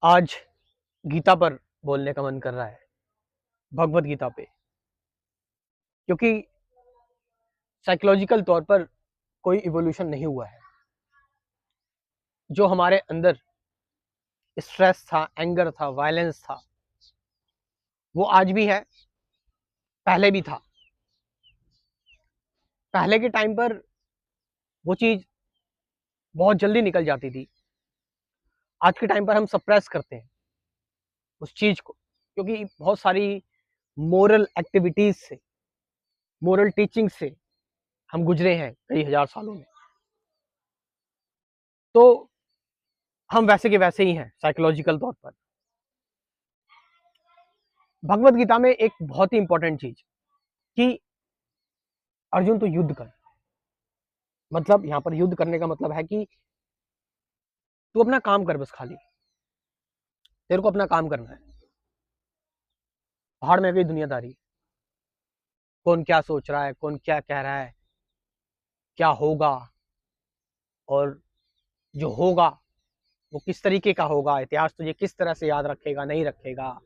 आज गीता पर बोलने का मन कर रहा है, भगवत गीता पे, क्योंकि साइकोलॉजिकल तौर पर कोई इवोल्यूशन नहीं हुआ है। जो हमारे अंदर स्ट्रेस था, एंगर था, वायलेंस था, वो आज भी है, पहले भी था। पहले के टाइम पर वो चीज बहुत जल्दी निकल जाती थी। आज के टाइम पर हम सप्रेस करते हैं उस चीज को, क्योंकि बहुत सारी मोरल एक्टिविटीज से, मोरल टीचिंग से हम गुजरे हैं कई हजार सालों में। तो हम वैसे के वैसे ही हैं साइकोलॉजिकल तौर पर। भगवत गीता में एक बहुत ही इंपॉर्टेंट चीज कि अर्जुन तो युद्ध कर, मतलब यहां पर युद्ध करने का मतलब है कि तू अपना काम कर, बस खाली तेरे को अपना काम करना है। पहाड़ में गई दुनियादारी, कौन क्या सोच रहा है, कौन क्या कह रहा है, क्या होगा, और जो होगा वो किस तरीके का होगा, इतिहास तुझे किस तरह से याद रखेगा, नहीं रखेगा,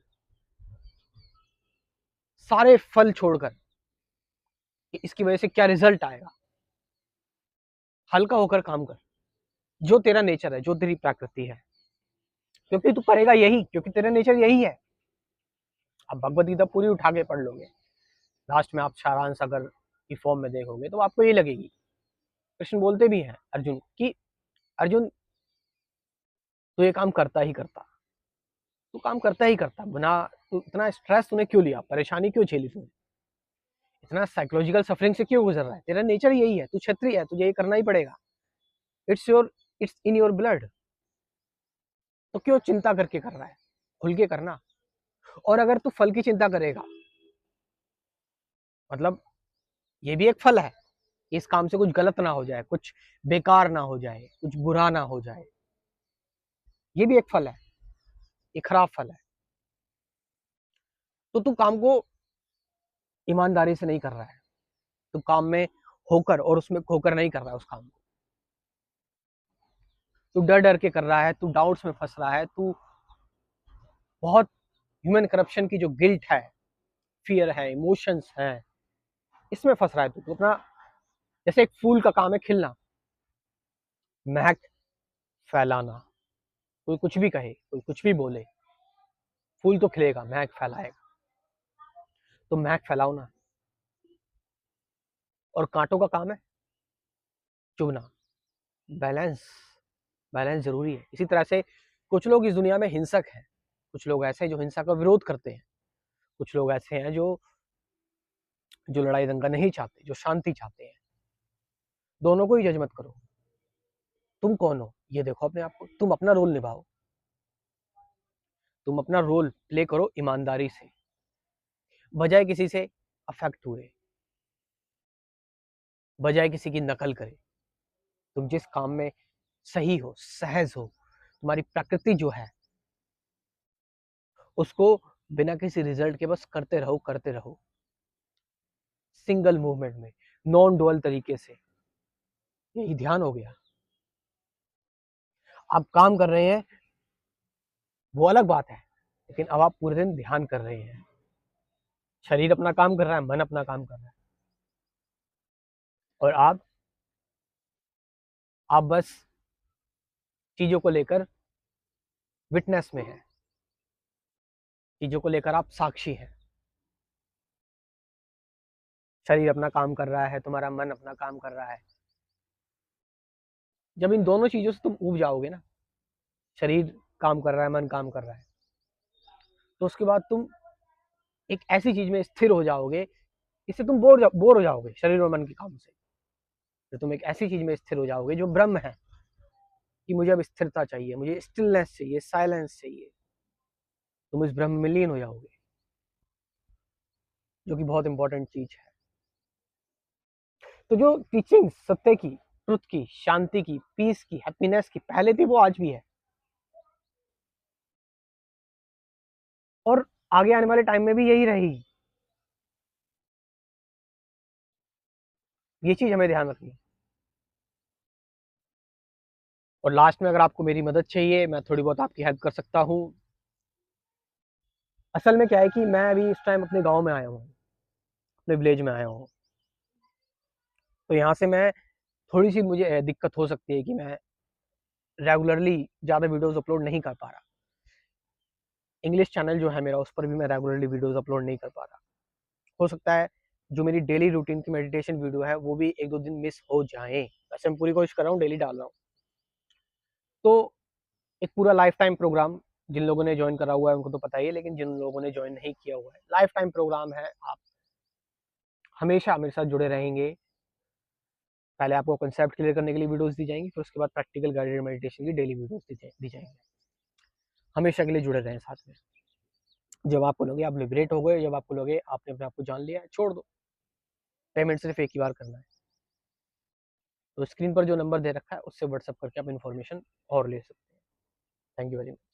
सारे फल छोड़कर कि इसकी वजह से क्या रिजल्ट आएगा, हल्का होकर काम कर। जो तेरा नेचर है, जो तेरी प्रकृति है, क्योंकि तू करेगा यही, क्योंकि तेरा नेचर यही है। अब भगवत गीता पूरी उठा के पढ़ लोगे, लास्ट में आप सारांश अगर की फॉर्म में देखोगे तो आपको ये लगेगी। कृष्ण बोलते भी हैं अर्जुन कि अर्जुन तू ये काम करता ही करता, तू काम करता ही करता, बिना तू इतना स्ट्रेस तूने क्यों लिया, परेशानी क्यों झेली तूने, इतना साइकोलॉजिकल सफरिंग से क्यों गुजर रहा है, तेरा नेचर यही है, तू क्षत्रिय है, तुझे ये करना ही पड़ेगा, इट्स इन योर ब्लड। तो क्यों चिंता करके कर रहा है, खुल के करना। और अगर तू फल की चिंता करेगा, मतलब ये भी एक फल है, इस काम से कुछ गलत ना हो जाए, कुछ बेकार ना हो जाए, कुछ बुरा ना हो जाए, ये भी एक फल है, ये खराब फल है। तो तू काम को ईमानदारी से नहीं कर रहा है, तू काम में होकर और उसमें खोकर नहीं कर रहा है उस काम को, तू डर डर के कर रहा है, तू डाउट्स में फंस रहा है, तू बहुत ह्यूमन करप्शन की जो गिल्ट है, फियर है, इमोशंस है, इसमें फंस रहा है तू। तो अपना, जैसे एक फूल का काम है खिलना, महक फैलाना, कोई कुछ भी कहे, कोई कुछ भी बोले, फूल तो खिलेगा, महक फैलाएगा। तो महक फैलाओ ना। और कांटों का काम है चुभना। बैलेंस, बैलेंस जरूरी है। इसी तरह से कुछ लोग इस दुनिया में हिंसक हैं, कुछ लोग ऐसे हैं जो हिंसा का विरोध करते हैं, कुछ लोग ऐसे हैं जो जो लड़ाई दंगा नहीं चाहते, जो शांति चाहते हैं। दोनों को ही जज मत करो, तुम कौन हो ये देखो अपने आप को, तुम अपना रोल निभाओ, तुम अपना रोल प्ले करो ईमानदारी से, बजाय किसी से अफेक्ट हुए, बजाय किसी की नकल करे। तुम जिस काम में सही हो, सहज हो, तुम्हारी प्रकृति जो है, उसको बिना किसी रिजल्ट के बस करते रहो, करते रहो, सिंगल मूवमेंट में, नॉन डुअल तरीके से। यही ध्यान हो गया। आप काम कर रहे हैं वो अलग बात है, लेकिन अब आप पूरे दिन ध्यान कर रहे हैं, शरीर अपना काम कर रहा है, मन अपना काम कर रहा है, और आप बस चीजों को लेकर विटनेस में है, चीजों को लेकर आप साक्षी हैं। शरीर अपना काम कर रहा है, तुम्हारा मन अपना काम कर रहा है। जब इन दोनों चीजों से तुम ऊब जाओगे ना, शरीर काम कर रहा है, मन काम कर रहा है, तो उसके बाद तुम एक ऐसी चीज में स्थिर हो जाओगे, इससे तुम बोर हो जाओगे शरीर और मन के काम से। तो तुम एक ऐसी चीज में स्थिर हो जाओगे जो ब्रह्म है, कि मुझे अब स्थिरता चाहिए, मुझे स्टिलनेस चाहिए, साइलेंस चाहिए। तुम इस ब्रह्म में लीन हो जाओगे, जो कि बहुत इंपॉर्टेंट चीज है। तो जो टीचिंग सत्य की, ट्रुथ की, शांति की, पीस की, हैप्पीनेस की पहले थी, वो आज भी है, और आगे आने वाले टाइम में भी यही रहेगी। ये चीज हमें ध्यान रखनी है। और लास्ट में अगर आपको मेरी मदद चाहिए, मैं थोड़ी बहुत आपकी हेल्प कर सकता हूँ। असल में क्या है कि मैं अभी इस टाइम अपने गाँव में आया हूँ, अपने विलेज में आया हूँ। तो यहाँ से मैं थोड़ी-सी मुझे दिक्कत हो सकती है कि मैं रेगुलरली ज़्यादा वीडियोज़ अपलोड नहीं कर पा रहा। इंग्लिश चैनल जो है मेरा, उस पर भी मैं रेगुलरली वीडियोज़ अपलोड नहीं कर पा रहा। हो सकता है जो मेरी डेली रूटीन की मेडिटेशन वीडियो है, वो भी 1-2 दिन मिस हो जाएँ। वैसे मैं पूरी कोशिश कर रहा हूँ, डेली डाल रहा हूँ। तो एक पूरा लाइफ टाइम प्रोग्राम, जिन लोगों ने जॉइन करा हुआ है उनको तो पता ही है, लेकिन जिन लोगों ने जॉइन नहीं किया हुआ है, लाइफ टाइम प्रोग्राम है। आप हमेशा मेरे साथ जुड़े रहेंगे। पहले आपको कॉन्सेप्ट क्लियर करने के लिए वीडियोज़ दी जाएँगी, फिर उसके बाद प्रैक्टिकल गाइडेड मेडिटेशन की डेली वीडियोज़ दी जाएँगी। हमेशा के लिए जुड़े रहें साथ में। जब आपको लगे आप लिबरेट हो गए, जब आपको लगे आपने अपने आप को जान लिया है, छोड़ दो। पेमेंट सिर्फ एक ही बार करना है। तो स्क्रीन पर जो नंबर दे रखा है, उससे व्हाट्सएप करके आप इन्फॉर्मेशन और ले सकते हैं। Thank you very much.